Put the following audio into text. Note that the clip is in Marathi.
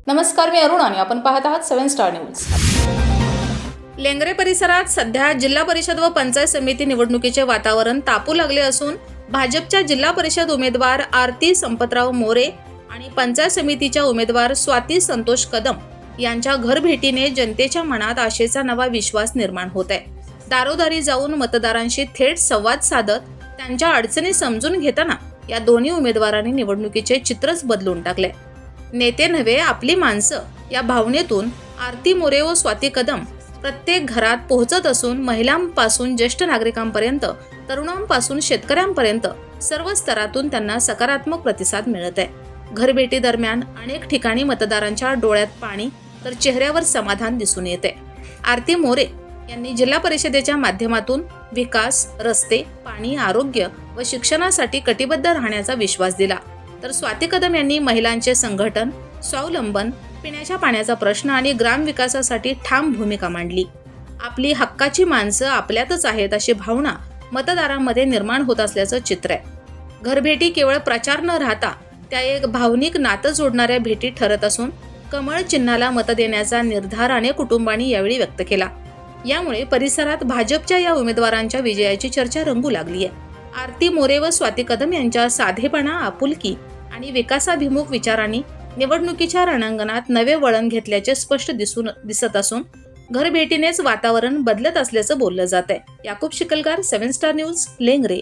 नमस्कार, मी अरुण आणि आपण पाहत आहात 7 स्टार न्यूज। लेंगरे परिसरात सध्या जिल्हा परिषद व पंचायत समिती निवडणुकीचे वातावरण तापू लागले असून भाजपच्या जिल्हा परिषद उमेदवार आरती संपतराव मोरे आणि पंचायत समितीच्या उमेदवार स्वाती संतोष कदम यांच्या घरभेटीने जनतेच्या मनात आशेचा नवा विश्वास निर्माण होत आहे। दारोदारी जाऊन मतदारांशी थेट संवाद साधत त्यांच्या अडचणी समजून घेताना या दोन्ही उमेदवारांनी निवडणुकीचे चित्रच बदलून टाकले। नेते नव्हे आपली माणसं या भावनेतून आरती मोरे व स्वाती कदम प्रत्येक घरात पोहोचत असून महिलांपासून ज्येष्ठ नागरिकांपर्यंत, तरुणांपासून शेतकऱ्यांपर्यंत सर्व स्तरातून त्यांना सकारात्मक प्रतिसाद मिळत आहे। घरभेटी दरम्यान अनेक ठिकाणी मतदारांच्या डोळ्यात पाणी तर चेहऱ्यावर समाधान दिसून येते। आरती मोरे यांनी जिल्हा परिषदेच्या माध्यमातून विकास, रस्ते, पाणी, आरोग्य व शिक्षणासाठी कटिबद्ध राहण्याचा विश्वास दिला, तर स्वाती कदम यांनी महिलांचे संघटन, स्वावलंबन, पिण्याच्या पाण्याचा प्रश्न आणि ग्रामविकासासाठी ठाम भूमिका मांडली। आपली हक्काची माणसं आपल्यातच आहेत अशी भावना मतदारांमध्ये निर्माण होत असल्याचं चित्र आहे। घरभेटी केवळ प्रचार न राहता त्या एक भावनिक नातं जोडणाऱ्या भेटी ठरत असून कमळ चिन्हाला मत देण्याचा निर्धार अनेक कुटुंबांनी यावेळी व्यक्त केला। यामुळे परिसरात भाजपच्या या उमेदवारांच्या विजयाची चर्चा रंगू लागली आहे। आरती मोरे व स्वाती कदम यांच्या साधेपणा, आपुलकी आणि विकासाभिमुख विचारांनी निवडणुकीच्या रणांगणात नवे वळण घेतल्याचे स्पष्ट दिसत असून घरभेटीनेच वातावरण बदलत असल्याचं बोललं जात आहे। Yakub Shikalgar, 7 star news, Lengare.